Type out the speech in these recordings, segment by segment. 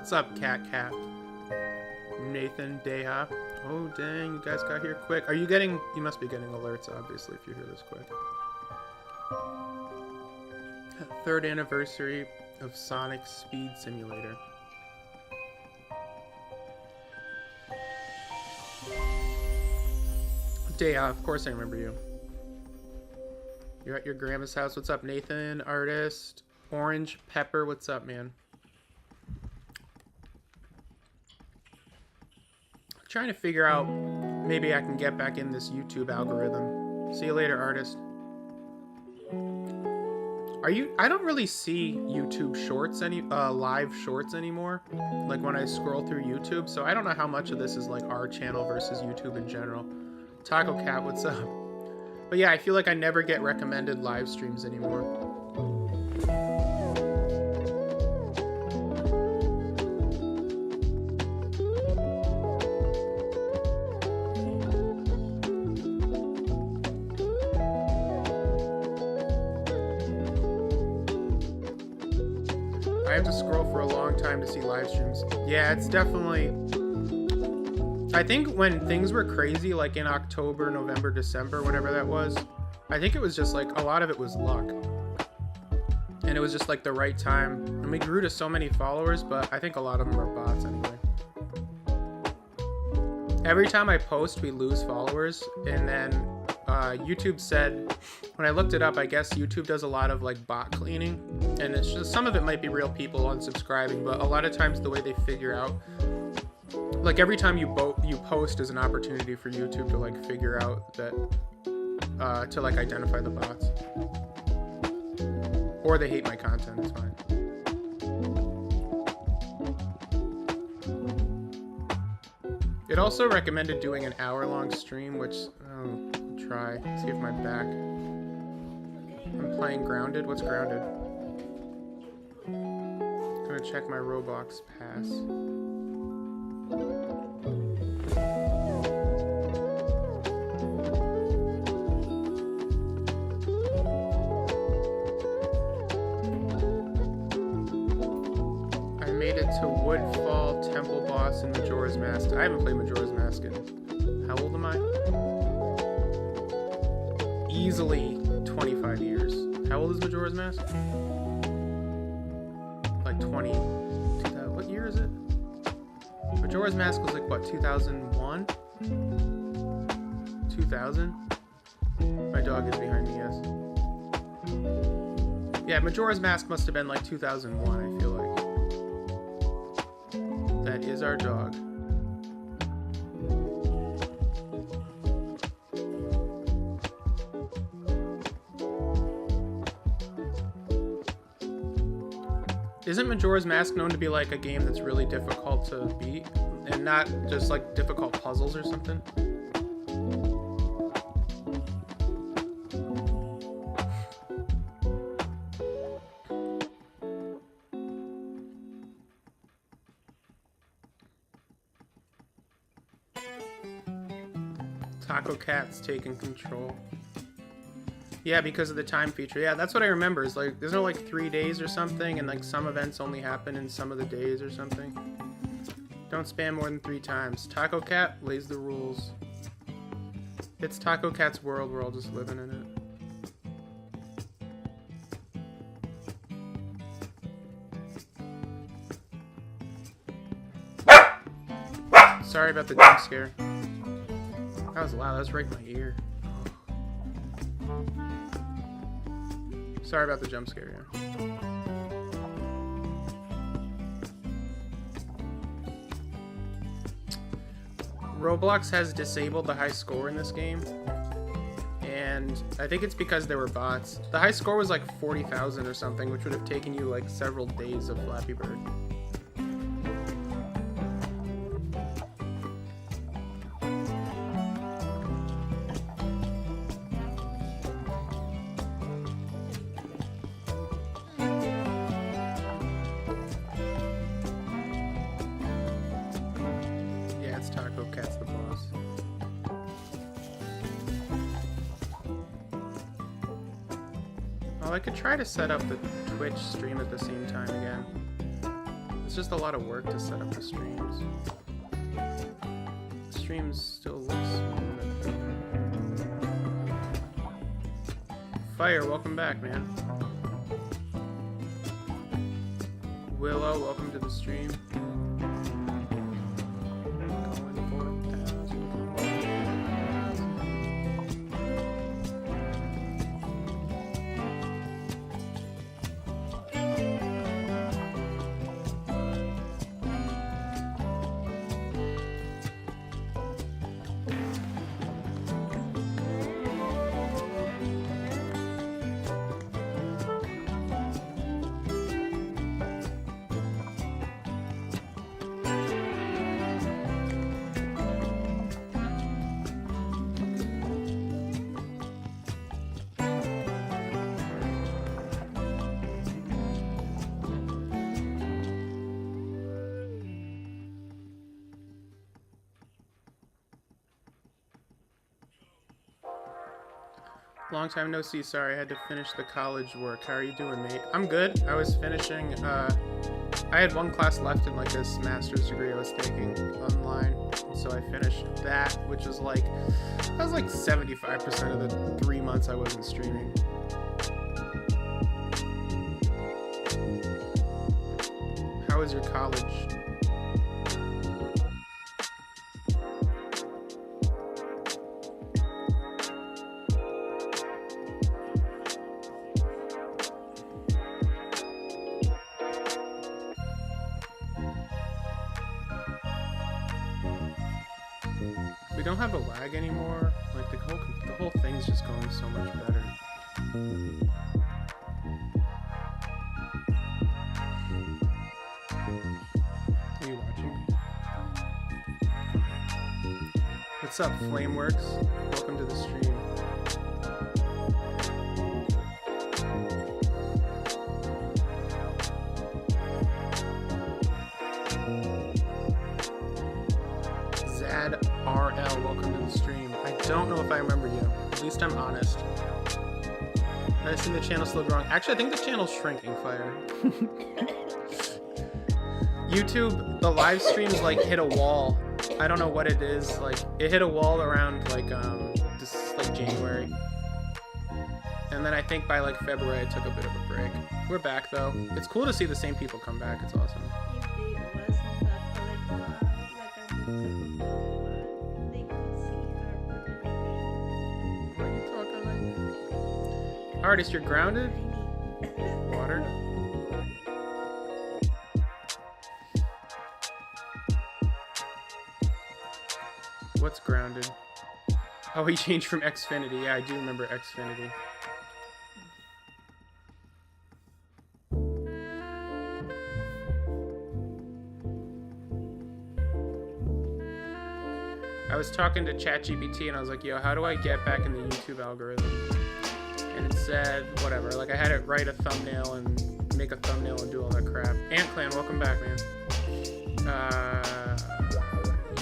What's up, Cat? Nathan, Deha. Oh, dang, you guys got here quick. Are you getting... You must be getting alerts, obviously, if you're here this quick. 3rd anniversary of Sonic Speed Simulator. Deha, of course I remember you. You're at your grandma's house. What's up, Nathan? Artist. Orange Pepper, what's up, man? Trying to figure out, maybe I can get back in this YouTube algorithm. See you later, artist. I don't really see YouTube shorts live shorts anymore, like when I scroll through YouTube, so I don't know how much of this is like our channel versus YouTube in general. Taco Cat, what's up? But yeah, I feel like I never get recommended live streams anymore. I have to scroll for a long time to see live streams. Yeah, it's definitely... I think when things were crazy, like in October, November, December, whatever that was, I think it was just like, a lot of it was luck. And it was just like the right time. And we grew to so many followers, but I think a lot of them are bots anyway. Every time I post, we lose followers. And then YouTube said, when I looked it up, I guess YouTube does a lot of like bot cleaning. And it's just, some of it might be real people unsubscribing, but a lot of times the way they figure out, like every time you post is an opportunity for YouTube to like figure out that, to like identify the bots. Or they hate my content, it's fine. It also recommended doing an hour-long stream, which I'll try. See if my back. I'm playing Grounded. What's Grounded? Gonna check my Roblox pass. I made it to Woodfall, Temple Boss, and Majora's Mask. I haven't played Majora's Mask in... How old am I? Easily 25 years. How old is Majora's Mask? Like 20... What year is it? Majora's Mask was like, what, 2001? 2000? My dog is behind me, yes. Yeah, Majora's Mask must have been like 2001, I feel like. That is our dog. Isn't Majora's Mask known to be like a game that's really difficult to beat? And not just like difficult puzzles or something? Taco Cat's taking control. Yeah, because of the time feature. Yeah, that's what I remember. Is like there's no like 3 days or something, and like some events only happen in some of the days or something. Don't spam more than 3 times. Taco Cat lays the rules. It's Taco Cat's world. We're all just living in it. Sorry about the jump scare. That was loud. That was right in my ear. Sorry about the jump scare, yeah. Roblox has disabled the high score in this game. And I think it's because there were bots. The high score was like 40,000 or something, which would have taken you like several days of Flappy Bird. Taco Cat's the boss. Well, I could try to set up the Twitch stream at the same time again. It's just a lot of work to set up the streams. The streams still look smooth. Fire, welcome back, man. Willow, welcome to the stream. Long time no see. Sorry, I had to finish the college work. How are you doing, mate? I'm good. I was finishing, I had one class left in like this master's degree I was taking online. So I finished that, which was like, that was like 75% of the 3 months I wasn't streaming. How was your college? Don't have a lag anymore. Like the whole thing's just going so much better. Are you watching? What's up, Flameworks? Welcome to the stream. RL, welcome to the stream. I don't know if I remember you. At least I'm honest. I think the channel's still growing. Actually, I think the channel's shrinking, Fire. YouTube, the live streams like hit a wall. I don't know what it is. Like it hit a wall around like January. And then I think by like February I took a bit of a break. We're back though. It's cool to see the same people come back. It's awesome. Artist, you're grounded? Water? What's grounded? Oh, he changed from Xfinity. Yeah, I do remember Xfinity. I was talking to ChatGPT and I was like, yo, how do I get back in the YouTube algorithm? And it said, whatever, like I had it write a thumbnail and make a thumbnail and do all that crap. Ant Clan, welcome back, man.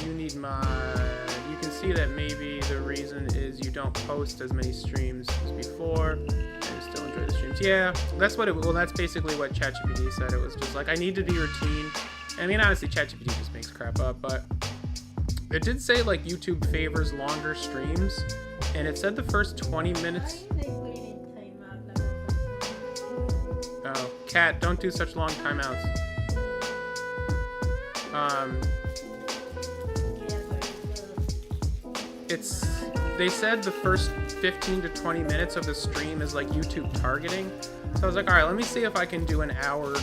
You need you can see that maybe the reason is you don't post as many streams as before and still enjoy the streams. Yeah, that's what that's basically what ChatGPT said. It was just like, I need to be routine. I mean, honestly, ChatGPT just makes crap up, but it did say like YouTube favors longer streams, and it said the first 20 minutes. Oh, Cat, don't do such long timeouts. They said the first 15 to 20 minutes of the stream is like YouTube targeting. So I was like, all right, let me see if I can do an hour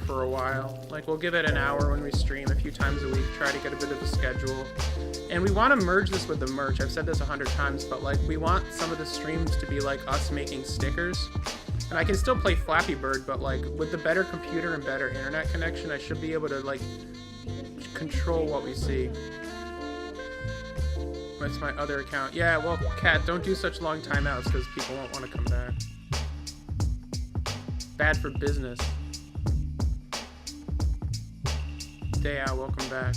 for a while. Like we'll give it an hour when we stream a few times a week, try to get a bit of a schedule. And we want to merge this with the merch. I've said this 100 times, but like we want some of the streams to be like us making stickers. And I can still play Flappy Bird, but like with the better computer and better internet connection, I should be able to like control what we see. That's my other account. Yeah, well, Cat, don't do such long timeouts because people won't want to come back. Bad for business. Daya, welcome back.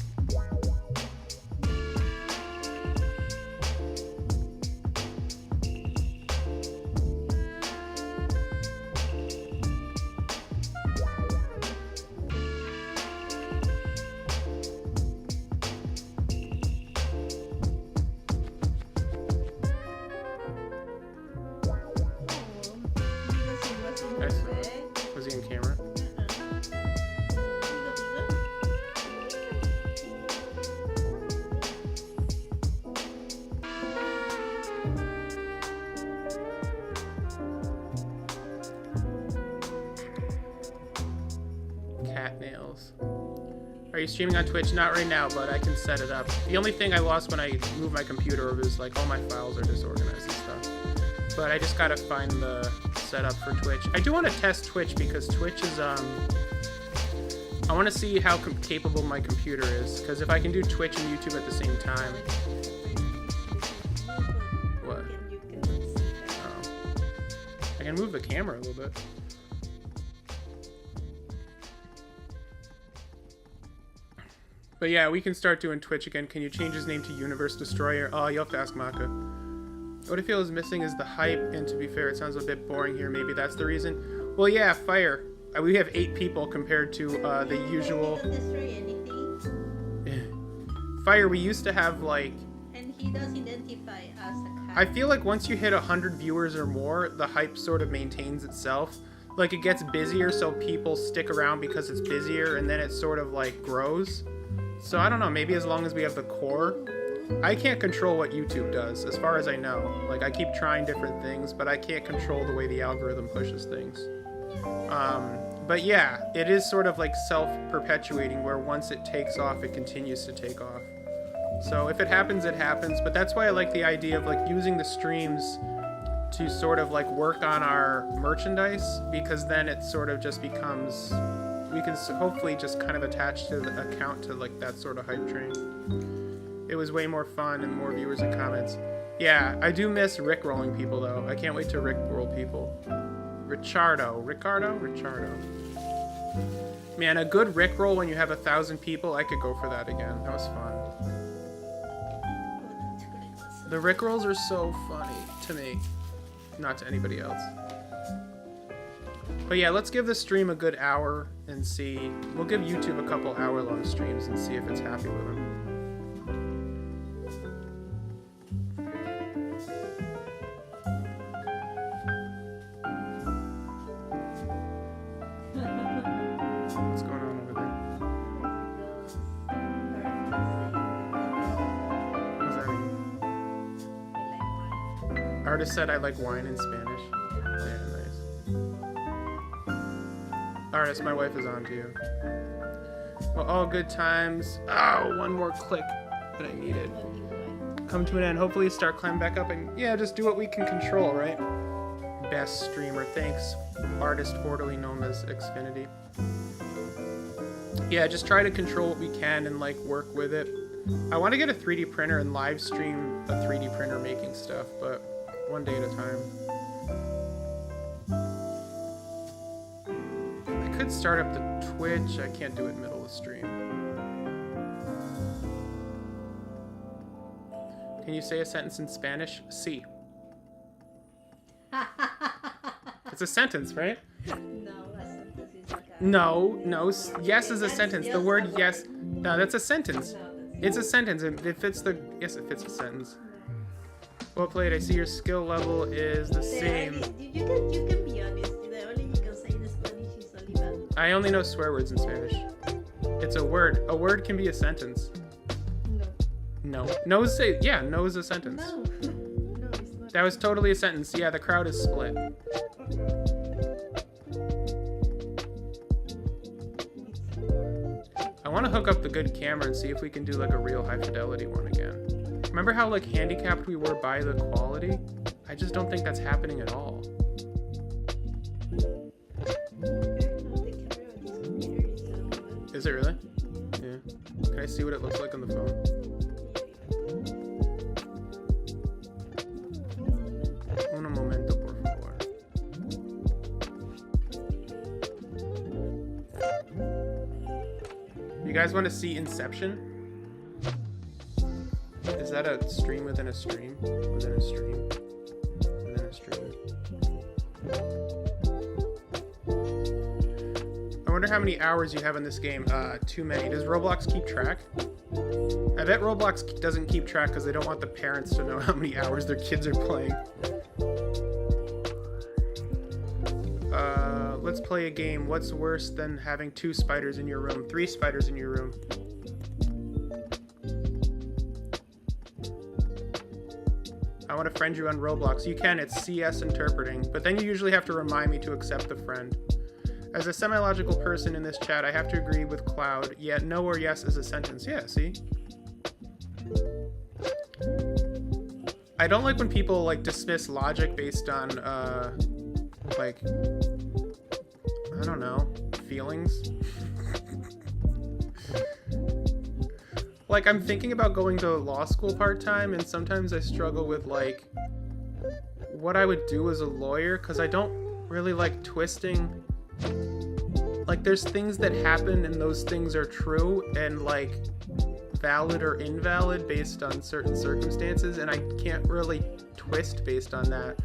files. Are you streaming on Twitch? Not right now, but I can set it up. The only thing I lost when I moved my computer was like all my files are disorganized and stuff. But I just gotta find the setup for Twitch. I do want to test Twitch because Twitch is I want to see how capable my computer is, because if I can do Twitch and YouTube at the same time. What? Oh. I can move the camera a little bit. But yeah, we can start doing Twitch again. Can you change his name to Universe Destroyer? Oh, you'll have to ask Maka. What I feel is missing is the hype, and to be fair, it sounds a bit boring here. Maybe that's the reason. Well, yeah, Fire. We have 8 people compared to the usual. Destroy anything. Fire, we used to have like. And he does identify as a cat. I feel like once you hit 100 viewers or more, the hype sort of maintains itself. Like it gets busier, so people stick around because it's busier, and then it sort of like grows. So I don't know. Maybe as long as we have the core. I can't control what YouTube does, as far as I know. Like, I keep trying different things, but I can't control the way the algorithm pushes things. But yeah, it is sort of like self-perpetuating, where once it takes off, it continues to take off. So if it happens, it happens. But that's why I like the idea of like using the streams to sort of like work on our merchandise, because then it sort of just becomes... We can hopefully just kind of attach to the account to like that sort of hype train. It was way more fun and more viewers and comments. Yeah, I do miss Rickrolling people though. I can't wait to Rickroll people. Ricardo. Man, a good Rickroll when you have 1,000 people, I could go for that again. That was fun. The Rickrolls are so funny to me. Not to anybody else. But yeah, let's give the stream a good hour and see. We'll give YouTube a couple hour-long streams and see if it's happy with them. What's going on over there? What does that mean? Artist said I like wine in Spanish. Yeah, nice. Artist, my wife is on to you. Well, all good times. Oh, one more click that I needed. Come to an end. Hopefully start climbing back up and yeah, just do what we can control, right? Best streamer. Thanks, artist formerly known as Xfinity. Yeah, just try to control what we can and like work with it. I want to get a 3D printer and live stream a 3D printer making stuff, but one day at a time. I could start up the Twitch. I can't do it middle of stream. Can you say a sentence in Spanish? Sí. It's a sentence, right? No, a sentence is like a... No. Yes is a sentence. The word yes. No, that's a sentence. It's a sentence. It fits the... Yes, it fits a sentence. Well played. I see your skill level is the same. You can be honest. The only you can say in Spanish is only that. I only know swear words in Spanish. It's a word. A word can be a sentence. No. No is a sentence. No, it's not. That was totally a sentence. Yeah, the crowd is split. I want to hook up the good camera and see if we can do like a real high fidelity one again. Remember how like handicapped we were by the quality? I just don't think that's happening at all. Is it really? Yeah. Can I see what it looks like on the phone? Un momento, por favor. You guys want to see Inception? Is that a stream within a stream? Within a stream? Within a stream? I wonder how many hours you have in this game. Too many. Does Roblox keep track? I bet Roblox doesn't keep track because they don't want the parents to know how many hours their kids are playing. Let's play a game. What's worse than having 2 spiders in your room? 3 spiders in your room. I want to friend you on Roblox. You can. It's CS interpreting. But then you usually have to remind me to accept the friend. As a semi-logical person in this chat, I have to agree with Cloud. Yet no or yes is a sentence. Yeah, see? I don't like when people like dismiss logic based on like, I don't know, feelings. Like, I'm thinking about going to law school part-time, and sometimes I struggle with like what I would do as a lawyer, because I don't really like twisting. Like, there's things that happen and those things are true and like valid or invalid based on certain circumstances, and I can't really twist based on that.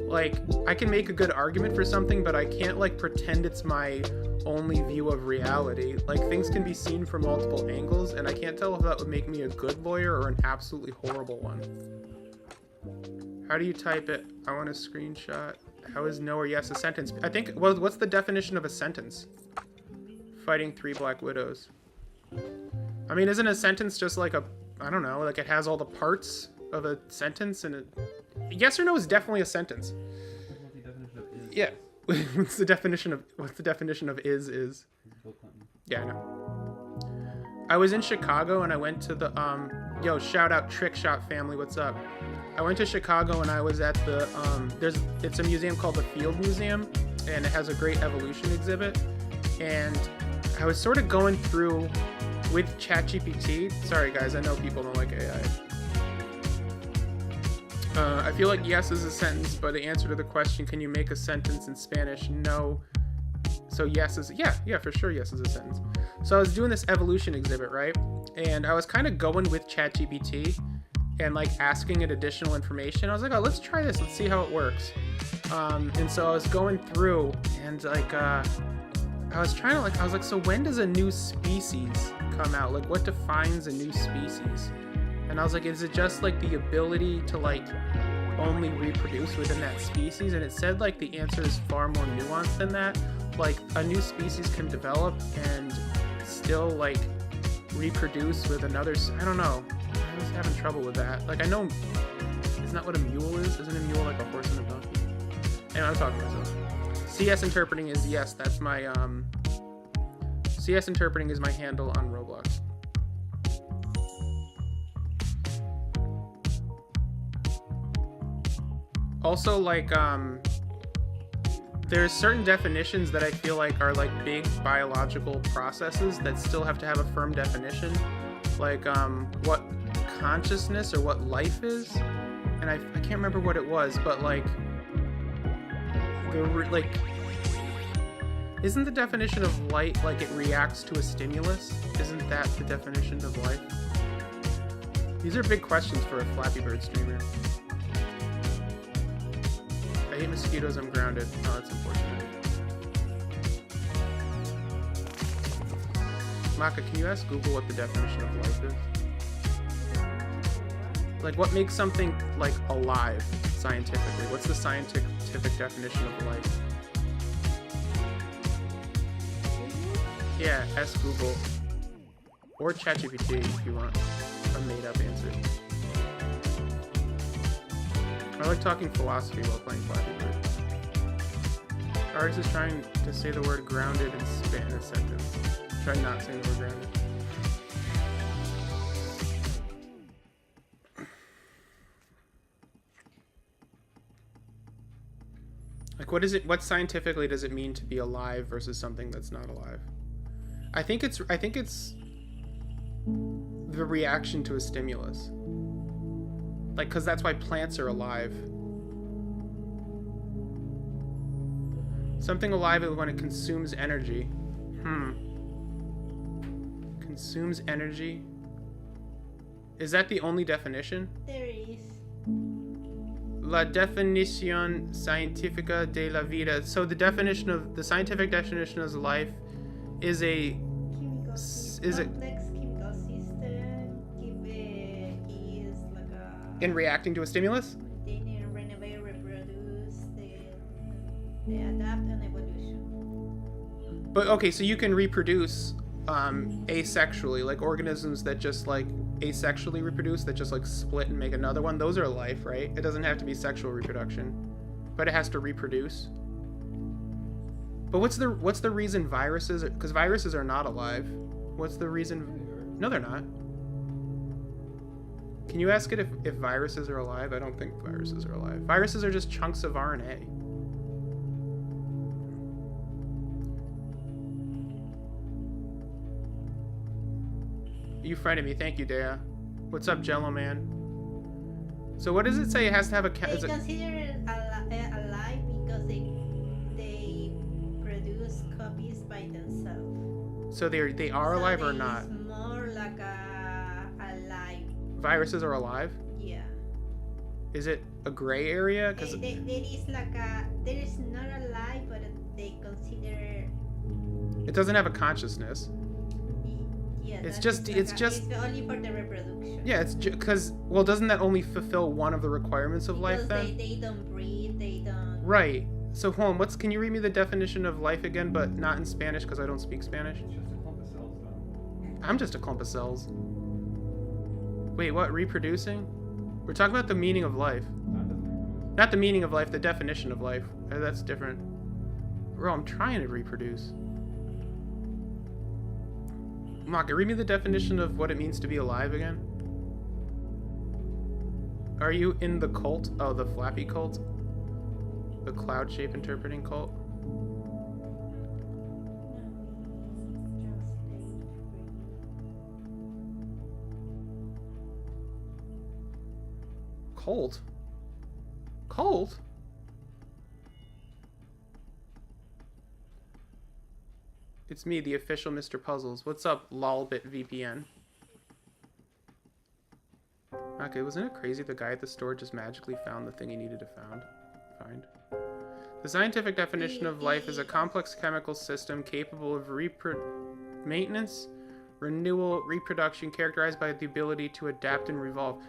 Like, I can make a good argument for something, but I can't like pretend it's my only view of reality. Like, things can be seen from multiple angles, and I can't tell if that would make me a good lawyer or an absolutely horrible one. How do you type it? I want a screenshot. How is no or yes a sentence? I think, well, what's the definition of a sentence? Fighting 3 Black Widows. I mean, isn't a sentence just like a, I don't know, like it has all the parts of a sentence, and it, yes or no is definitely a sentence. What's the definition of is? Yeah. what's the definition of is? Yeah, I know. I was in Chicago and I went to the yo, shout out Trick Shot family, what's up? I went to Chicago and I was at the it's a museum called the Field Museum, and it has a great evolution exhibit, and I was sort of going through with ChatGPT. Sorry guys, I know people don't like AI. I feel like yes is a sentence, but the answer to the question, can you make a sentence in Spanish? No. So yes is, yeah, for sure yes is a sentence. So I was doing this evolution exhibit, right? And I was kind of going with ChatGPT and like asking it additional information. I was like, oh, let's try this. Let's see how it works. And so I was going through and like, I was trying to like, I was like, so when does a new species come out? Like, what defines a new species? And I was like, is it just like the ability to like only reproduce within that species? And it said like the answer is far more nuanced than that. Like, a new species can develop and still like reproduce with another. I don't know. I was having trouble with that. Like, I know, isn't that what a mule is? Isn't a mule like a horse and a donkey? Anyway, I'm talking to myself. CS interpreting is yes. That's my CS interpreting is my handle on Roblox. Also, like, there's certain definitions that I feel like are like big biological processes that still have to have a firm definition. Like, what consciousness or what life is. And I can't remember what it was, but like, isn't the definition of light like it reacts to a stimulus? Isn't that the definition of life? These are big questions for a Flappy Bird streamer. I hate mosquitoes, I'm grounded. Oh, that's unfortunate. Maka, can you ask Google what the definition of life is? Like, what makes something, like, alive, scientifically? What's the scientific definition of life? Yeah, ask Google. Or ChatGPT if you want a made-up answer. I like talking philosophy while playing Flappy Bird. Artist is trying to say the word grounded and spit in a sentence. Try not saying the word grounded. Like, what scientifically does it mean to be alive versus something that's not alive? I think it's the reaction to a stimulus. Like, because that's why plants are alive. Something alive is when it consumes energy. Consumes energy? Is that the only definition? There is. La definición científica de la vida. So the scientific definition of life is a... Is it complex chemical system is like a... In reacting to a stimulus? They renovate, reproduce, they adapt and evolution. But okay, so you can reproduce asexually, like organisms that just like asexually reproduce, that just like split and make another one. Those are life, right? It doesn't have to be sexual reproduction, but it has to reproduce. But what's the reason viruses? Because viruses are not alive. What's the reason? No, they're not. Can you ask it if viruses are alive? I don't think viruses are alive. Viruses are just chunks of RNA. You friended me. Thank you, Dea. What's up, Jello Man? So what does it say? It has to have a... They consider it alive because they produce copies by themselves. So they are alive or not? It's more like alive. Viruses are alive? Yeah. Is it a gray area? Because There is not alive, but they consider. it doesn't have a consciousness. Yeah. It's that just- is it's just- It's only for the reproduction. Yeah, it's because well, doesn't that only fulfill one of the requirements of life Because then? they don't breathe. They don't. Right. So hold on, can you read me the definition of life again, but not in Spanish because I don't speak Spanish? It's just a clump of cells, though. I'm just a clump of cells. Wait, what? Reproducing? We're talking about the meaning of life. That doesn't reproduce. Not the meaning of life, the definition of life. That's different. Bro, I'm trying to reproduce. Maka, read me the definition of what it means to be alive again. Are you in the cult? Oh, the Flappy cult? The cloud shape interpreting cult? Cult? Cult? It's me, the official Mr. Puzzles. What's up, lolbit VPN? Okay, wasn't it crazy the guy at the store just magically found the thing he needed to find? The scientific definition of life is a complex chemical system capable of maintenance, renewal, reproduction, characterized by the ability to adapt and revolve.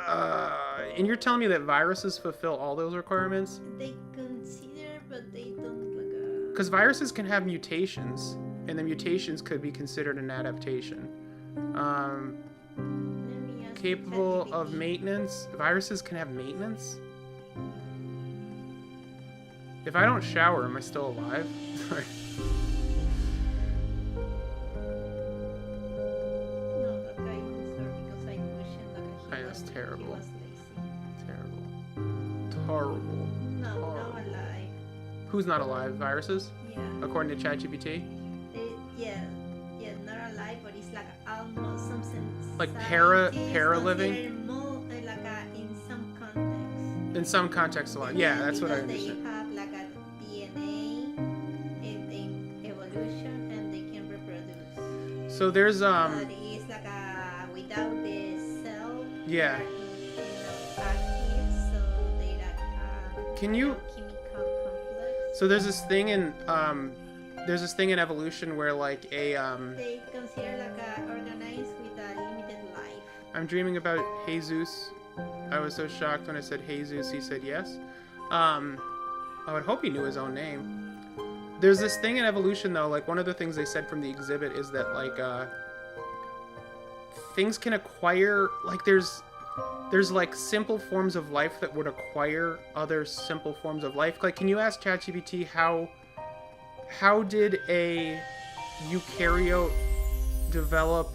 And you're telling me that viruses fulfill all those requirements? They consider, but they don't like Because viruses can have mutations, and the mutations could be considered an adaptation. Let me ask Capable of ChatGPT. maintenance. Viruses can have maintenance? If I don't shower, am I still alive? Sorry. No, that guy was there because I questioned like That's he terrible. was lazy. Terrible. Horrible. No, Horrible. not alive. Who's not alive? Viruses? Yeah. According to ChatGPT? Yeah, not alive, but it's like almost something. Like scientists para-living? consider more, like in some context. In some contexts alive. Yeah, that's what I Because understand. They have like a DNA in evolution and they can reproduce. So there's But it's like without the cell. Yeah. They're, active, so they like have Can you- chemical complex. So there's this thing in evolution where like a They consider like organized with a limited life. I'm dreaming about Jesus. I was so shocked when I said Jesus, he said yes. I would hope he knew his own name. There's this thing in evolution though, like one of the things they said from the exhibit is that like things can acquire, like there's like simple forms of life that would acquire other simple forms of life. Like, can you ask ChatGPT how did a eukaryote develop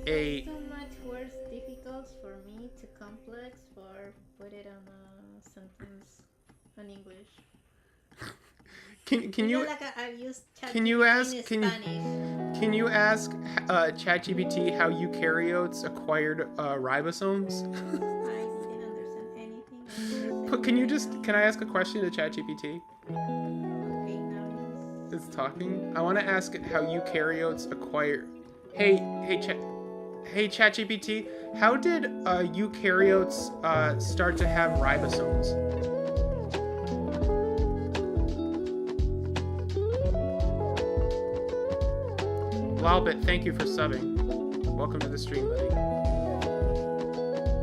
a... Too much words difficult for me, too complex for put it on a sentence in English. Can you... Like I use Can you ask- in can you- Spanish. Can you ask ChatGPT how eukaryotes acquired ribosomes? I didn't understand anything. But can I ask a question to ChatGPT? Okay, now It's talking. I want to ask it how eukaryotes acquire. Hey ChatGPT, how did eukaryotes start to have ribosomes? Lolbit, thank you for subbing. Welcome to the stream, buddy.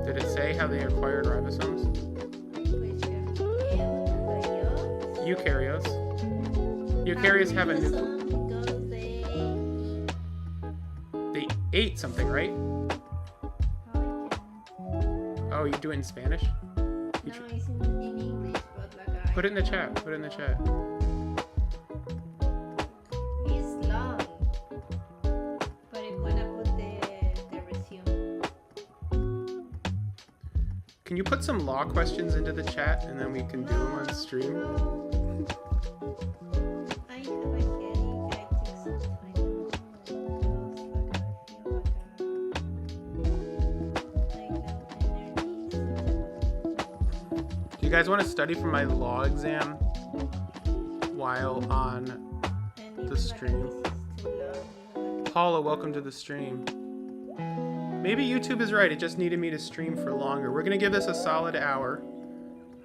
Did it say how they acquired ribosomes? Eukaryotes. Eukaryotes have a nucleus. Because They ate something, right? Oh, you do it in Spanish? no, it's in English, but like Put it in the chat. Put it in the chat. can you put some law questions into the chat and then we can do them on stream? I have a headache. I took some Tylenol Do you guys want to study for my law exam while on the stream? Paula, welcome to the stream. Maybe YouTube is right. It just needed me to stream for longer. We're going to give this a solid hour.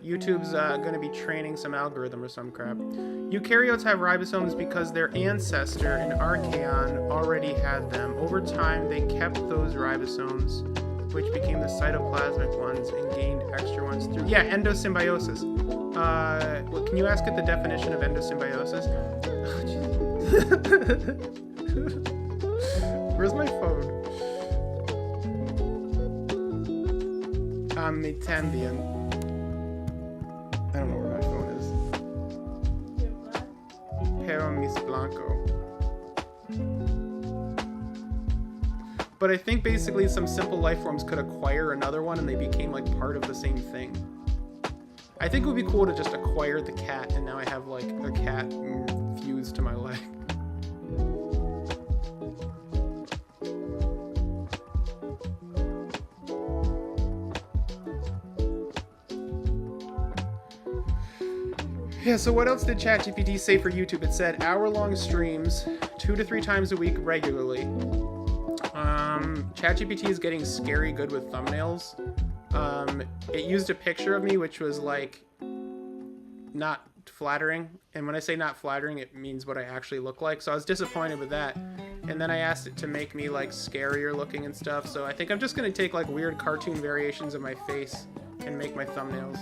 YouTube's going to be training some algorithm or some crap. Eukaryotes have ribosomes because their ancestor, an archaeon, already had them. Over time, they kept those ribosomes, which became the cytoplasmic ones, and gained extra ones through... Yeah, endosymbiosis. Well, can you ask it the definition of endosymbiosis? Where's my phone? Amitambian. I don't know where my phone is. Pero mis blanco. But I think basically some simple life forms could acquire another one and they became like part of the same thing. I think it would be cool to just acquire the cat and now I have like a cat fused to my leg. Yeah, so what else did ChatGPT say for YouTube? It said hour-long streams, 2 to 3 times a week regularly. ChatGPT is getting scary good with thumbnails. It used a picture of me, which was like not flattering. And when I say not flattering, it means what I actually look like. So I was disappointed with that. And then I asked it to make me like scarier looking and stuff. So I think I'm just going to take like weird cartoon variations of my face and make my thumbnails.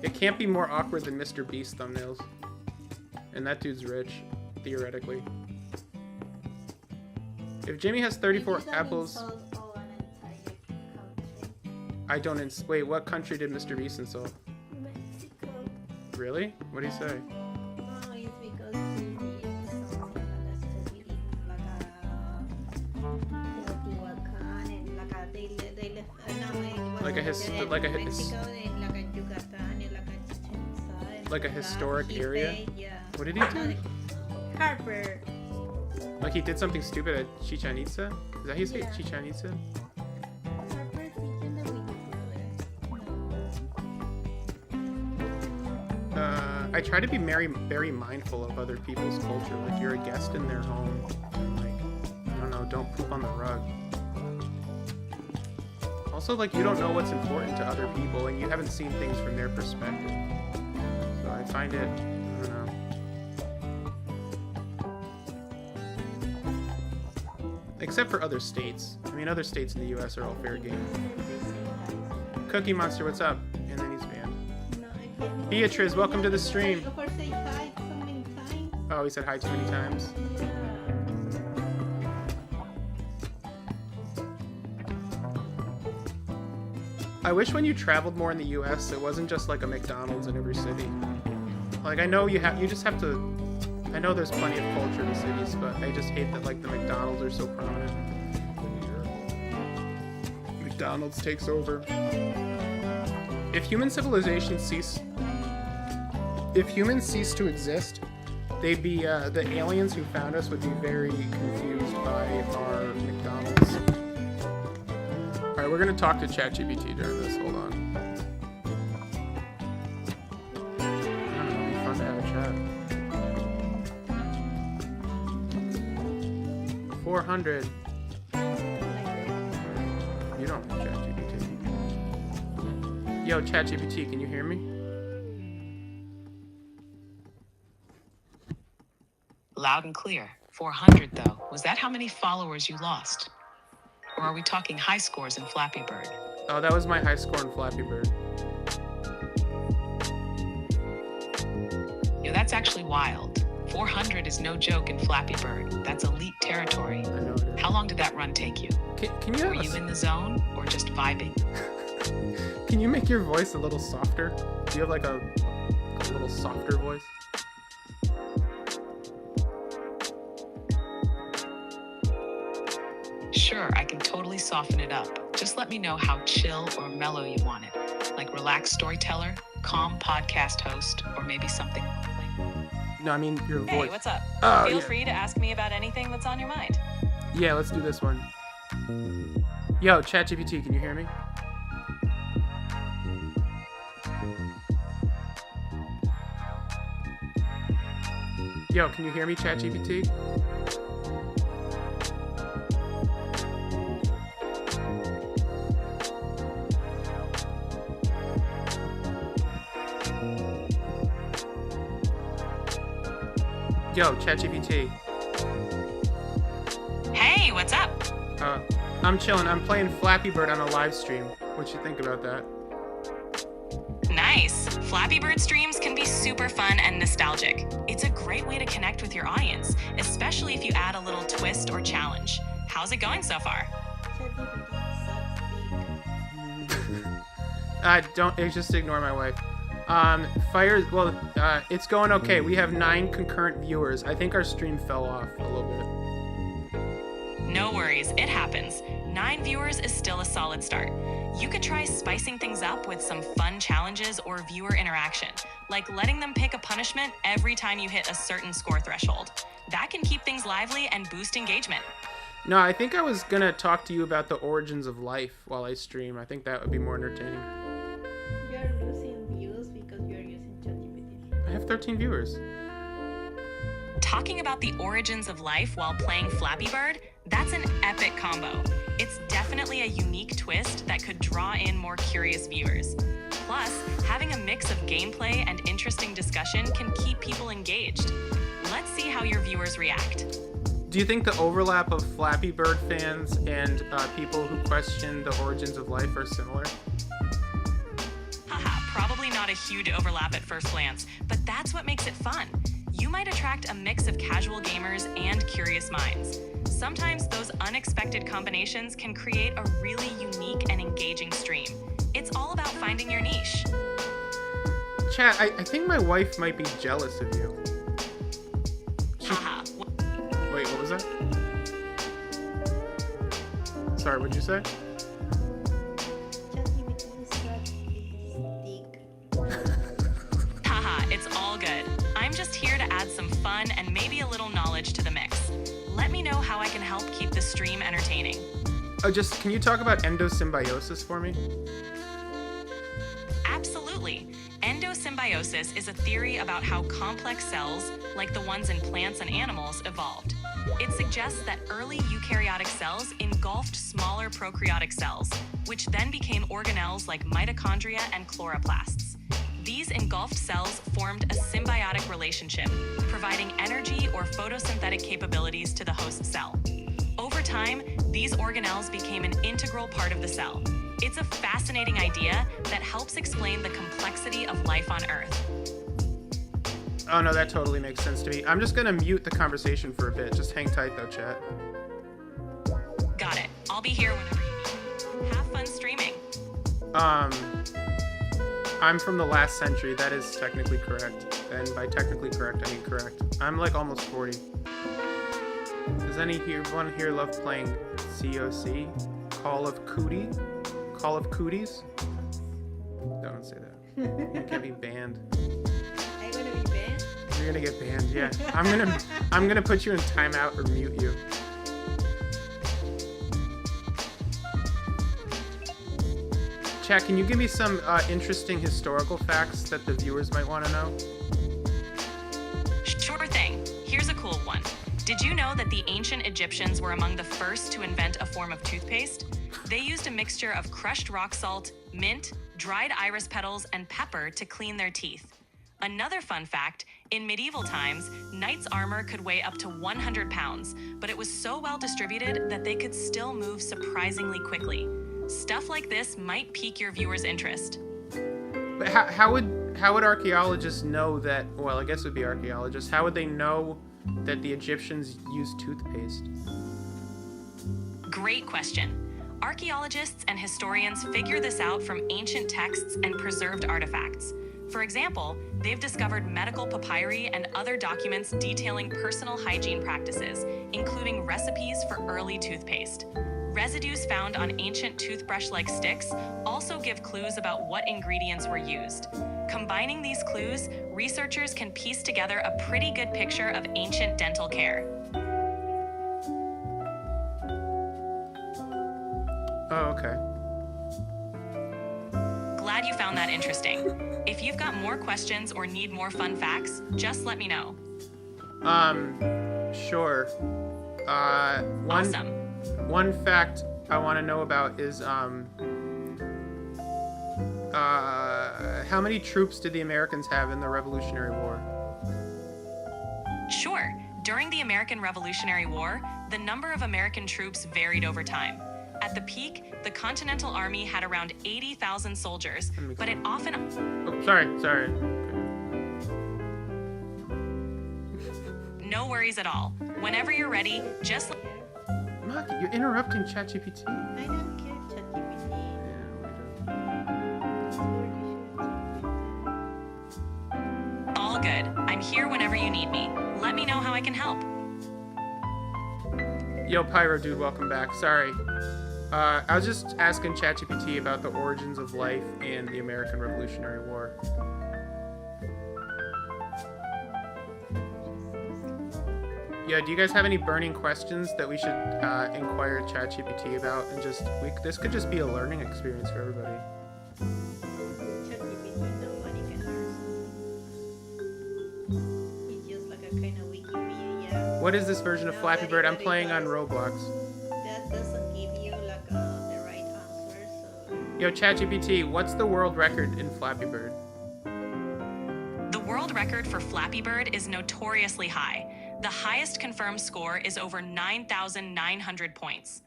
It can't be more awkward than Mr. Beast thumbnails. And that dude's rich, theoretically. If Jimmy has 34 apples... I don't wait, what country did Mr. Beast insult? Mexico. Really? What did he say? No, it's because he did something like a historic area? Yeah. What did he do? Harper. Like he did something stupid at Chichen Itza? Is that how you say it? Chichen Itza? I try to be very mindful of other people's culture. Like you're a guest in their home. And like, I don't know, don't poop on the rug. Also, like you don't know what's important to other people and you haven't seen things from their perspective. So I find it, I don't know. Except for other states. I mean, other states in the US are all fair game. Cookie Monster, what's up? And then he's banned. Beatrice, welcome to the stream. Oh, he said hi too many times. I wish when you traveled more in the US, it wasn't just like a McDonald's in every city. Like I know you just have to. I know there's plenty of culture in the cities, but I just hate that like the McDonald's are so prominent. McDonald's takes over. If human civilization ceased to exist, they'd be the aliens who found us would be very confused by our McDonald's. All right, we're gonna talk to ChatGPT during this. Hold on. I don't know, it'd be fun to have a chat. 400. You don't have ChatGPT. Yo, ChatGPT, can you hear me? Loud and clear. 400 though. Was that how many followers you lost? Or are we talking high scores in Flappy Bird? Oh, that was my high score in Flappy Bird. Yo, that's actually wild. 400 is no joke in Flappy Bird. That's elite territory. I know it is. How long did that run take you? Can you Were you in the zone or just vibing? Can you make your voice a little softer? Do you have like a little softer voice? Sure, I can totally soften it up. Just let me know how chill or mellow you want it, like relaxed storyteller, calm podcast host, or maybe something like... No, I mean your voice. Hey, what's up? Oh, Feel yeah. free to ask me about anything that's on your mind. Yeah, let's do this one. Yo, ChatGPT, can you hear me? Yo, can you hear me, ChatGPT? Yo, ChatGPT. Hey, what's up? I'm chilling. I'm playing Flappy Bird on a live stream. What you think about that? Nice. Flappy Bird streams can be super fun and nostalgic. It's a great way to connect with your audience, especially if you add a little twist or challenge. How's it going so far? Don't just ignore my wife. It's going okay. We have 9 concurrent viewers. I think our stream fell off a little bit. No worries, it happens. 9 viewers is still a solid start. You could try spicing things up with some fun challenges or viewer interaction, like letting them pick a punishment every time you hit a certain score threshold. That can keep things lively and boost engagement. No, I think I was gonna talk to you about the origins of life while I stream. I think that would be more entertaining. You're losing views because you're using ChatGPT. I have 13 viewers. Talking about the origins of life while playing Flappy Bird, that's an epic combo. It's definitely a unique twist that could draw in more curious viewers. Plus, having a mix of gameplay and interesting discussion can keep people engaged. Let's see how your viewers react. Do you think the overlap of Flappy Bird fans and people who question the origins of life are similar? Haha, probably not a huge overlap at first glance, but that's what makes it fun. You might attract a mix of casual gamers and curious minds. Sometimes those unexpected combinations can create a really unique and engaging stream. It's all about finding your niche. Chat, I think my wife might be jealous of you. Haha. Wait, what was that? Sorry, what'd you say? ChatGPT sucks dick. Haha, it's all good. I'm just here to add some fun and maybe a little knowledge to the mix. Let me know how I can help keep the stream entertaining. Can you talk about endosymbiosis for me? Absolutely. Endosymbiosis is a theory about how complex cells, like the ones in plants and animals, evolved. It suggests that early eukaryotic cells engulfed smaller prokaryotic cells, which then became organelles like mitochondria and chloroplasts. These engulfed cells formed a symbiotic relationship, providing energy or photosynthetic capabilities to the host cell. Over time, these organelles became an integral part of the cell. It's a fascinating idea that helps explain the complexity of life on Earth. Oh no, that totally makes sense to me. I'm just gonna mute the conversation for a bit. Just hang tight though, chat. Got it. I'll be here whenever you need. Have fun streaming. I'm from the last century. That is technically correct. And by technically correct, I mean correct. I'm like almost 40. Does anyone here love playing COC? Call of Cootie? Call of Cooties? Don't say that. You can't be banned. I'm gonna be banned. You're gonna get banned, yeah. I'm gonna put you in timeout or mute you. Chat, can you give me some interesting historical facts that the viewers might want to know? Sure thing. Here's a cool one. Did you know that the ancient Egyptians were among the first to invent a form of toothpaste? They used a mixture of crushed rock salt, mint, dried iris petals, and pepper to clean their teeth. Another fun fact, in medieval times, knights' armor could weigh up to 100 pounds, but it was so well distributed that they could still move surprisingly quickly. Stuff like this might pique your viewers' interest. But how would archaeologists know that? Well, I guess it would be archaeologists. How would they know that the Egyptians used toothpaste? Great question. Archaeologists and historians figure this out from ancient texts and preserved artifacts. For example, they've discovered medical papyri and other documents detailing personal hygiene practices, including recipes for early toothpaste. Residues found on ancient toothbrush-like sticks also give clues about what ingredients were used. Combining these clues, researchers can piece together a pretty good picture of ancient dental care. Oh, okay. Glad you found that interesting. If you've got more questions or need more fun facts, just let me know. Sure. Awesome. One fact I want to know about is, how many troops did the Americans have in the Revolutionary War? Sure. During the American Revolutionary War, the number of American troops varied over time. At the peak, the Continental Army had around 80,000 soldiers, but it often... Oh, sorry. No worries at all. Whenever you're ready, just... Maki, you're interrupting ChatGPT. I don't care, ChatGPT. All good. I'm here whenever you need me. Let me know how I can help. Yo, Pyro Dude, welcome back. Sorry. I was just asking ChatGPT about the origins of life in the American Revolutionary War. Yeah, do you guys have any burning questions that we should inquire ChatGPT about? And this could just be a learning experience for everybody. ChatGPT, nobody can answer. It's just like a kind of Wikipedia. What is this version of Flappy Bird? I'm playing on Roblox. That doesn't give you like the right answer, so... Yo, ChatGPT, what's the world record in Flappy Bird? The world record for Flappy Bird is notoriously high. The highest confirmed score is over 9,900 points.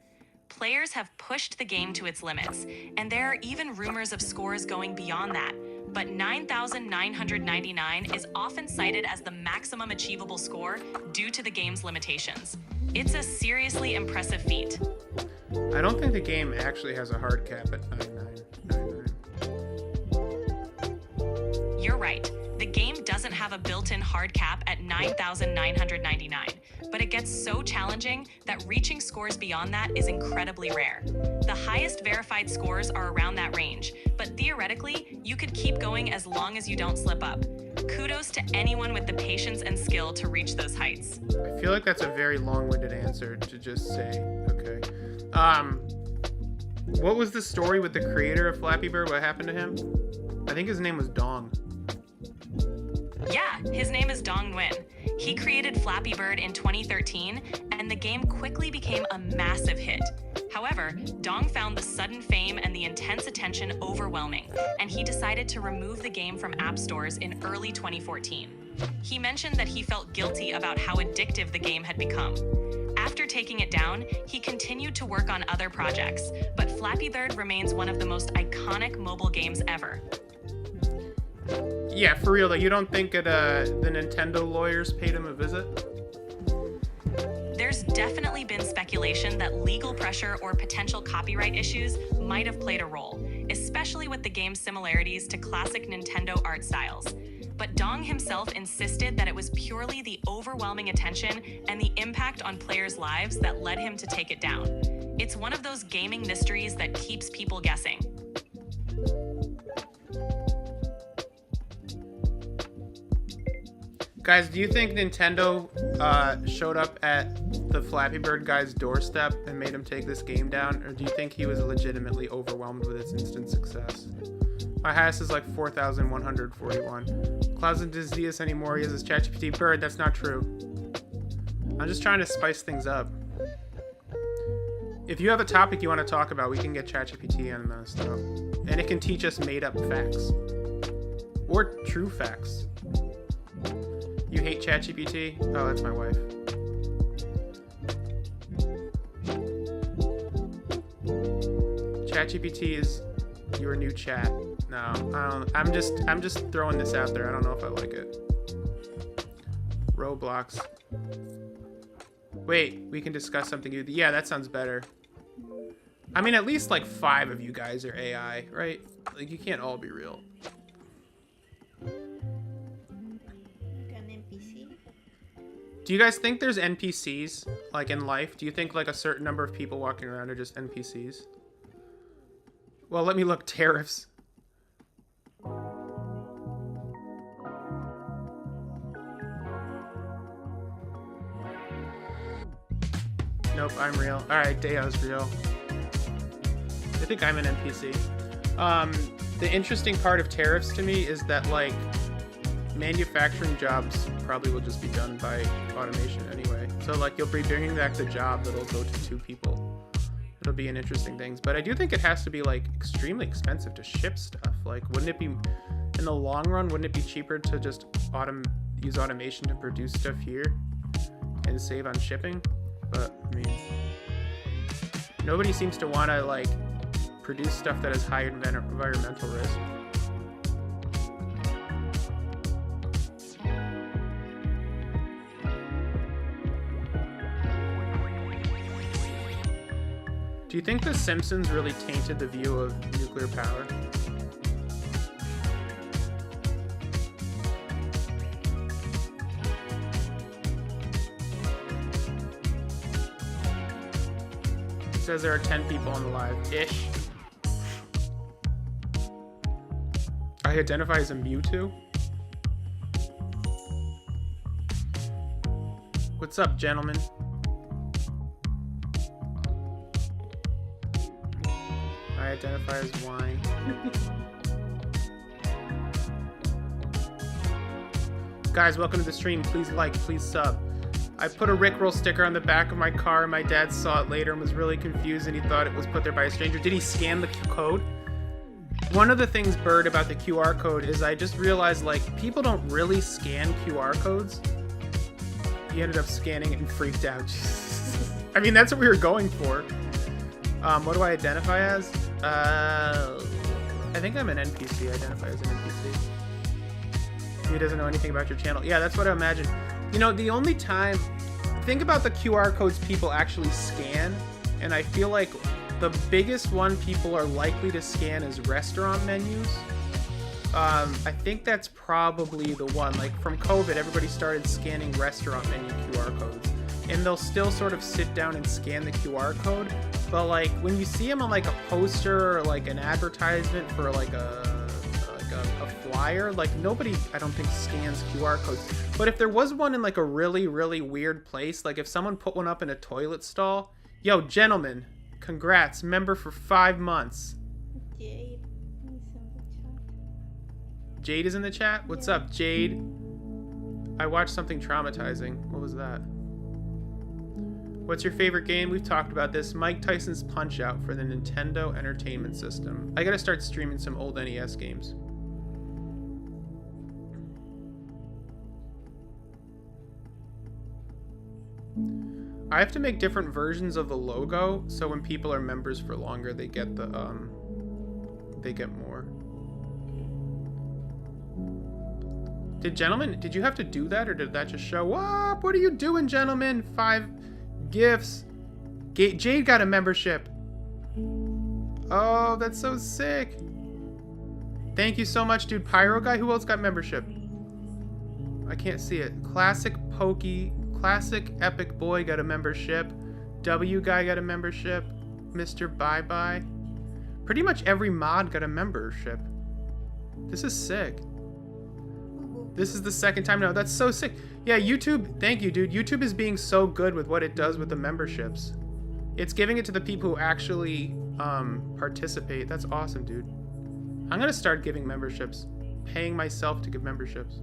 Players have pushed the game to its limits, and there are even rumors of scores going beyond that. But 9,999 is often cited as the maximum achievable score due to the game's limitations. It's a seriously impressive feat. I don't think the game actually has a hard cap at 9,999. You're right. The game doesn't have a built-in hard cap at 9,999, but it gets so challenging that reaching scores beyond that is incredibly rare. The highest verified scores are around that range, but theoretically, you could keep going as long as you don't slip up. Kudos to anyone with the patience and skill to reach those heights. I feel like that's a very long-winded answer to just say, okay. What was the story with the creator of Flappy Bird? What happened to him? I think his name was Dong. Yeah, his name is Dong Nguyen. He created Flappy Bird in 2013, and the game quickly became a massive hit. However, Dong found the sudden fame and the intense attention overwhelming, and he decided to remove the game from app stores in early 2014. He mentioned that he felt guilty about how addictive the game had become. After taking it down, he continued to work on other projects, but Flappy Bird remains one of the most iconic mobile games ever. Yeah, for real though, you don't think that the Nintendo lawyers paid him a visit? There's definitely been speculation that legal pressure or potential copyright issues might have played a role, especially with the game's similarities to classic Nintendo art styles. But Dong himself insisted that it was purely the overwhelming attention and the impact on players' lives that led him to take it down. It's one of those gaming mysteries that keeps people guessing. Guys, do you think Nintendo showed up at the Flappy Bird guy's doorstep and made him take this game down? Or do you think he was legitimately overwhelmed with its instant success? My highest is like 4,141. Clouds doesn't see us anymore. He has his ChatGPT Bird. That's not true. I'm just trying to spice things up. If you have a topic you want to talk about, we can get ChatGPT on this stuff. And it can teach us made-up facts. Or true facts. You hate ChatGPT? Oh, that's my wife. ChatGPT is your new chat. No, I don't. I'm just throwing this out there. I don't know if I like it. Roblox. Wait, we can discuss something. Yeah, that sounds better. I mean, at least like 5 of you guys are AI, right? Like, you can't all be real. An NPC? Do you guys think there's NPCs, like, in life? Do you think, like, a certain number of people walking around are just NPCs? Well, let me look. Tariffs. Nope, I'm real. Alright, Deo's real. I think I'm an NPC. The interesting part of tariffs to me is that, like, manufacturing jobs probably will just be done by automation anyway. So, like, you'll be bringing back the job that'll go to 2 people. It'll be an interesting thing. But I do think it has to be, like, extremely expensive to ship stuff. Like, wouldn't it be, in the long run, wouldn't it be cheaper to just use automation to produce stuff here and save on shipping? But, I mean, nobody seems to want to, like, produce stuff that has high environmental risk. Do you think The Simpsons really tainted the view of nuclear power? It says there are 10 people on the live-ish. I identify as a Mewtwo. What's up, gentlemen? I identify as wine. Guys, welcome to the stream. Please like, please sub. I put a Rickroll sticker on the back of my car. My dad saw it later and was really confused, and he thought it was put there by a stranger. Did he scan the code? One of the things, Bird, about the QR code is I just realized, like, people don't really scan QR codes. He ended up scanning it and freaked out. I mean, that's what we were going for. What do I identify as? I think I'm an NPC. I identify as an NPC. He doesn't know anything about your channel. Yeah, that's what I imagine. You know, the only time... Think about the QR codes people actually scan, and I feel like the biggest one people are likely to scan is restaurant menus. I think that's probably the one. Like, from COVID, everybody started scanning restaurant menu QR codes. And they'll still sort of sit down and scan the QR code. But, like, when you see them on, like, a poster or, like, an advertisement for, like, a flyer, like, nobody, I don't think, scans QR codes. But if there was one in, like, a really, really weird place, like, if someone put one up in a toilet stall, yo, gentlemen, congrats, member for 5 months. Jade is in the chat. Jade is in the chat? What's up, Jade? I watched something traumatizing. What was that? What's your favorite game? We've talked about this. Mike Tyson's Punch-Out for the Nintendo Entertainment System. I gotta start streaming some old NES games. I have to make different versions of the logo, so when people are members for longer, they get the, they get more. Did you have to do that, or did that just show up? What are you doing, gentlemen? 5 gifts. Jade got a membership. Oh, that's so sick. Thank you so much, dude. Pyro guy, who else got membership? I can't see it. Classic Pokey, Classic Epic Boy got a membership. W guy got a membership. Mr. Bye Bye. Pretty much every mod got a membership. This is sick. This is the second time now. That's so sick. Yeah, YouTube, thank you, dude. YouTube is being so good with what it does with the memberships. It's giving it to the people who actually participate. That's awesome, dude. I'm gonna start giving memberships. Paying myself to give memberships.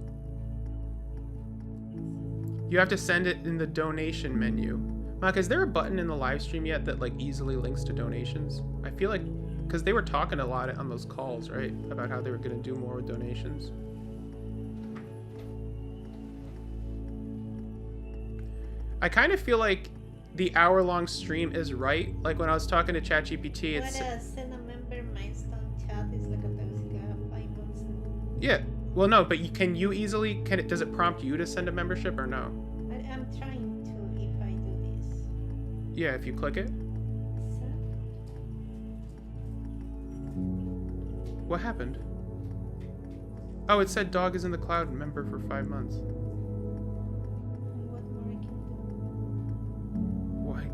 You have to send it in the donation menu. Mark, is there a button in the live stream yet that, like, easily links to donations? I feel like, because they were talking a lot on those calls, right? About how they were gonna do more with donations. I kind of feel like the hour-long stream is right. Like when I was talking to ChatGPT, it's... Send a member milestone chat is like a basic 5 months. Yeah. Well, no, but can you easily... Does it prompt you to send a membership or no? I'm trying to if I do this. Yeah, if you click it. So, What happened? Oh, it said dog is in the cloud, member for 5 months. what more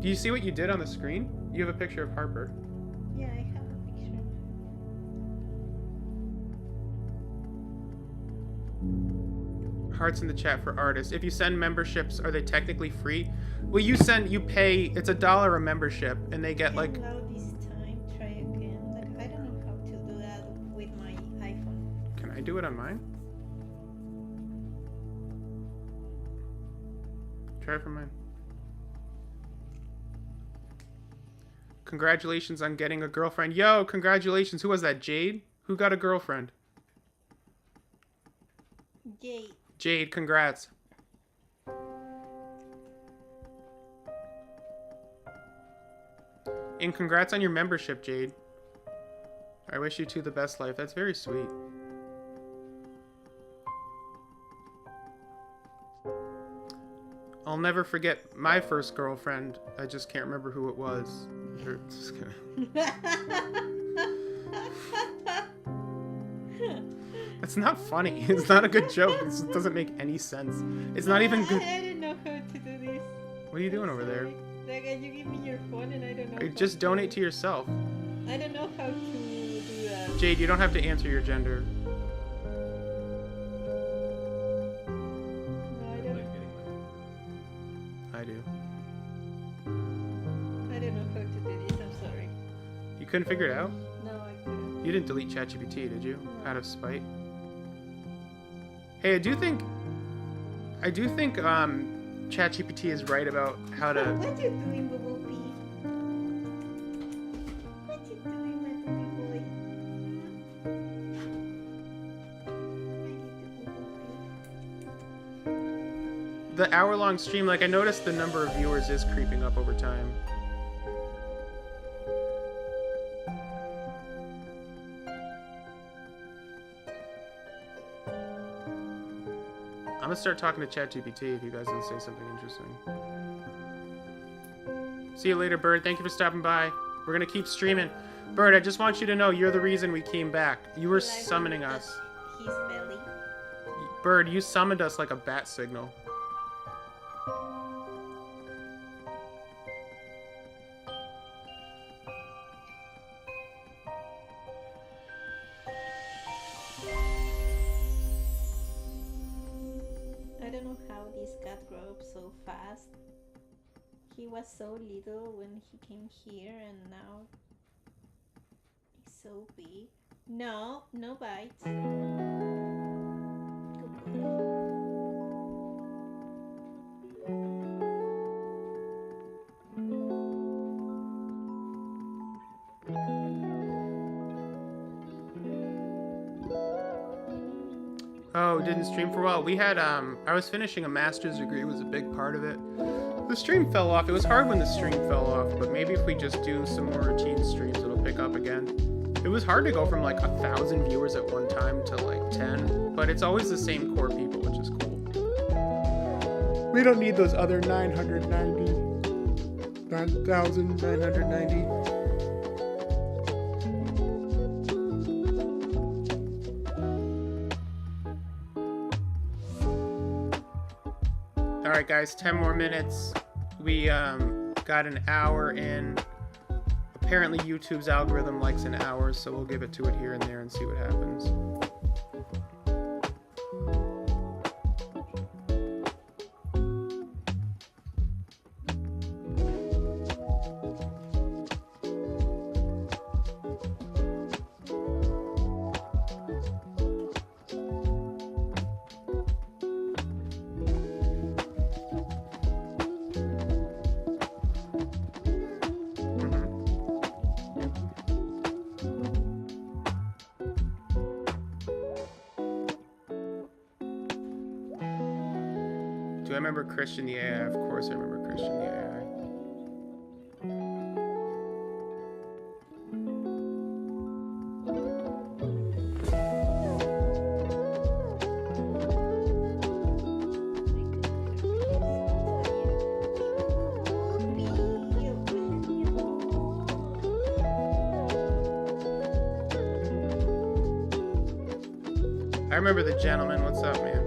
Do you see what you did on the screen? You have a picture of Harper. Yeah, I have a picture. Hearts in the chat for artists. If you send memberships, are they technically free? Well, you pay, it's $1 a membership, and they get like... Allow this time, try again. Like, I don't know how to do that with my iPhone. Can I do it on mine? Try it for mine. Congratulations on getting a girlfriend. Yo, congratulations. Who was that? Jade? Who got a girlfriend? Yay. Jade, congrats. And congrats on your membership, Jade. I wish you two the best life. That's very sweet. I'll never forget my first girlfriend. I just can't remember who it was. Just kidding. That's not funny. It's not a good joke. It doesn't make any sense. It's not even good. I don't know how to do this. What are you doing over there? Like, you give me your phone and I don't know. Just donate to yourself. I don't know how to do that. Jade, you don't have to answer your gender. No, I don't. I do. I don't know how to do this. I'm sorry. You couldn't figure it out? No, I couldn't. You didn't delete ChatGPT, did you? Out of spite? Hey, I do think ChatGPT is right about how to... What you doing, Bubble Bee? What you doing, my baby boy? The hour-long stream, like, I noticed the number of viewers is creeping up over time. I'm gonna start talking to ChatGPT if you guys didn't say something interesting. See you later, Bird. Thank you for stopping by. We're gonna keep streaming. Bird, I just want you to know you're the reason we came back. You were summoning us. His belly. Bird, you summoned us like a bat signal. I don't know how this cat grew up so fast. He was so little when he came here and now he's so big. No, no bites. Good boy. Oh, didn't stream for a while. We had, I was finishing a master's degree, was a big part of it. The stream fell off. It was hard when the stream fell off, but maybe if we just do some more routine streams, it'll pick up again. It was hard to go from like 1,000 viewers at one time to like 10, but it's always the same core people, which is cool. We don't need those other 9,990. Alright guys, 10 more minutes. We got an hour in. Apparently YouTube's algorithm likes an hour, so we'll give it to it here and there and see what happens. Do I remember Christian the AI? Of course I remember Christian the AI. I remember the gentleman. What's up, man?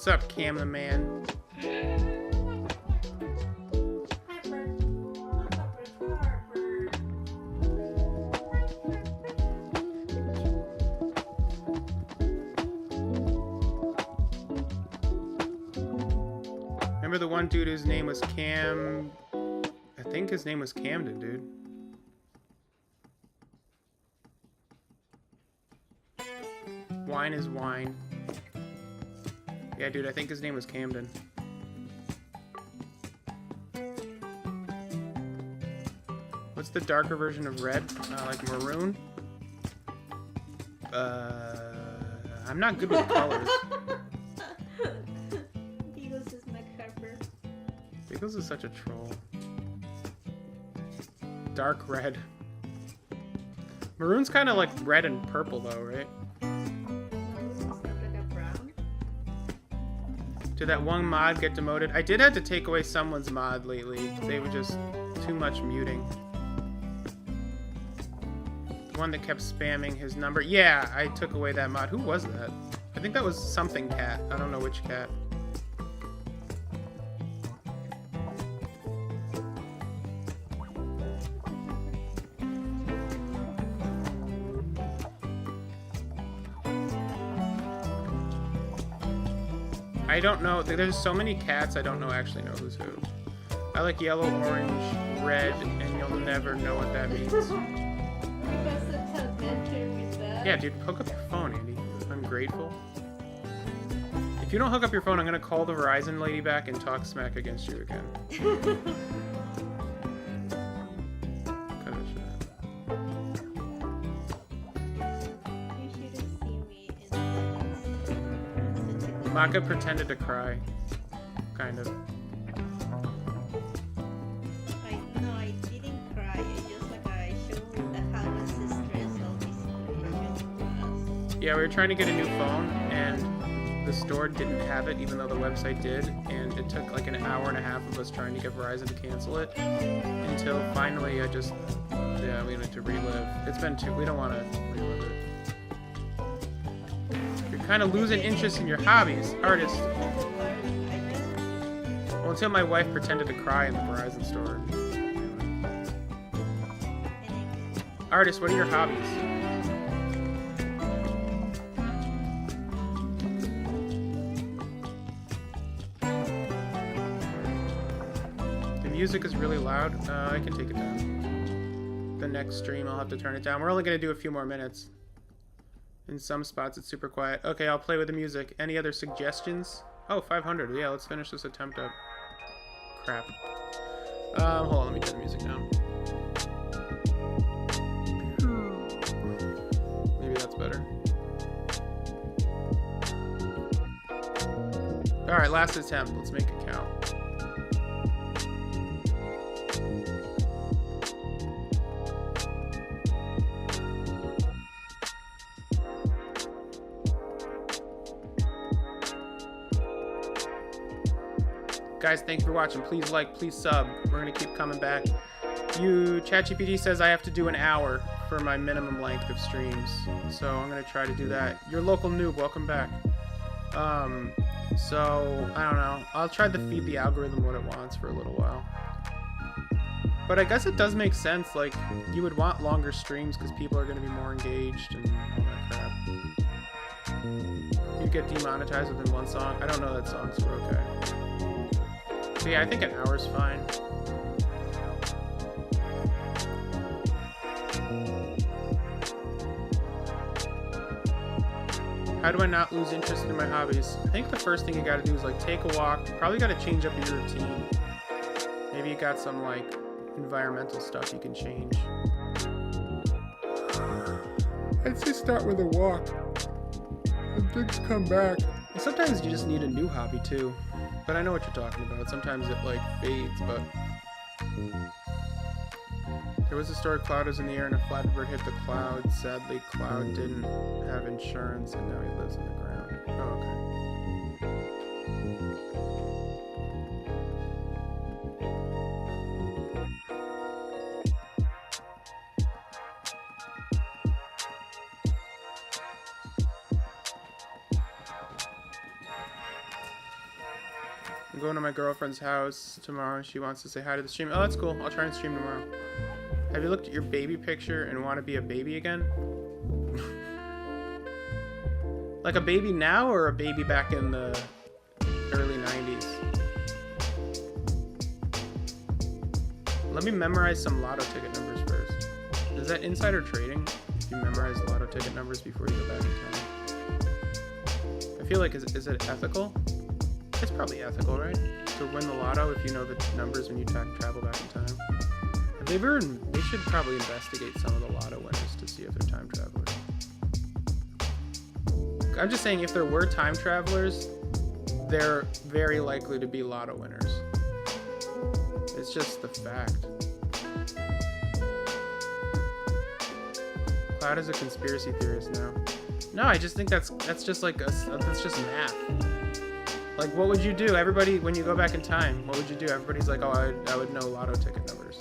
What's up, Cam the man? Remember the one dude whose name was Cam? I think his name was Camden, dude. Wine is wine. Yeah, dude, I think his name was Camden. What's the darker version of red? Like maroon? I'm not good with colors. Beagles is my Harper. Beagles is such a troll. Dark red. Maroon's kind of like red and purple though, right? Did that one mod get demoted? I did have to take away someone's mod lately. They were just too much muting. The one that kept spamming his number. Yeah, I took away that mod. Who was that? I think that was something cat. I don't know which cat. I don't know. There's so many cats, I don't know actually know who's who. I like yellow, orange, red, and you'll never know what that means. You got such adventure with that. Yeah, dude, hook up your phone, Andy. Ungrateful. If you don't hook up your phone, I'm gonna call the Verizon lady back and talk smack against you again. Cut that shit out. You should have seen me in the Maka pretended to cry. Kind of. I didn't cry. I just I showed how much stressful this situation was. Yeah, we were trying to get a new phone, and the store didn't have it, even though the website did, and it took like an hour and a half of us trying to get Verizon to cancel it, until finally we need to relive. It's been we don't want to relive it. You're kind of losing interest in your hobbies, artist. Well, until my wife pretended to cry in the Verizon store. Artist, what are your hobbies? The music is really loud. I can take it down. The next stream, I'll have to turn it down. We're only going to do a few more minutes. In some spots, it's super quiet. Okay, I'll play with the music. Any other suggestions? Oh, 500. Yeah, let's finish this attempt up. Crap. Hold on, let me turn the music down. Maybe that's better. Alright, last attempt. Let's make it count. Guys, thank you for watching. Please like, please sub. We're gonna keep coming back. ChatGPT says I have to do an hour for my minimum length of streams, so I'm gonna try to do that. Your local noob, welcome back. So I don't know. I'll try to feed the algorithm what it wants for a little while. But I guess it does make sense. Like, you would want longer streams because people are gonna be more engaged and all that crap. You get demonetized within one song. I don't know that song, so we're okay. So yeah, I think an hour's fine. How do I not lose interest in my hobbies? I think the first thing you gotta do is like take a walk. Probably gotta change up your routine. Maybe you got some like environmental stuff you can change. I'd say start with a walk. And things come back. And sometimes you just need a new hobby too. But I know what you're talking about. Sometimes it like fades, but there was a story Cloud was in the air and a Flappy Bird hit the cloud. Sadly, Cloud didn't have insurance and now he lives in the ground. Oh, okay. going to my girlfriend's house tomorrow. She wants to say hi to the stream. Oh, that's cool. I'll try and stream tomorrow. Have you looked at your baby picture and want to be a baby again? Like a baby now or a baby back in the early 90s? Let me memorize some lotto ticket numbers first. Is that insider trading? If you memorize the lotto ticket numbers before you go back in time? I feel like, is it ethical? It's probably ethical, right? To win the lotto if you know the numbers when you travel back in time. Have they ever? They should probably investigate some of the lotto winners to see if they're time travelers. I'm just saying, if there were time travelers, they're very likely to be lotto winners. It's just the fact. Cloud is a conspiracy theorist now. No, I just think that's just like that's just math. Like, what would you do? Everybody, when you go back in time, what would you do? Everybody's like, oh, I would know lotto ticket numbers.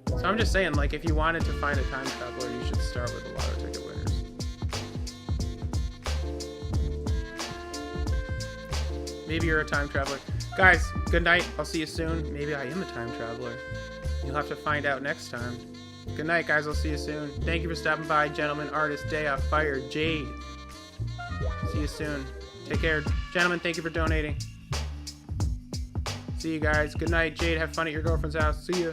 So I'm just saying, like, if you wanted to find a time traveler, you should start with the lotto ticket winners. Maybe you're a time traveler. Guys, good night. I'll see you soon. Maybe I am a time traveler. You'll have to find out next time. Good night, guys. I'll see you soon. Thank you for stopping by, gentlemen, artist, Day Off Fire, Jade. See you soon. Take care. Gentlemen, thank you for donating. See you guys. Good night, Jade. Have fun at your girlfriend's house. See ya.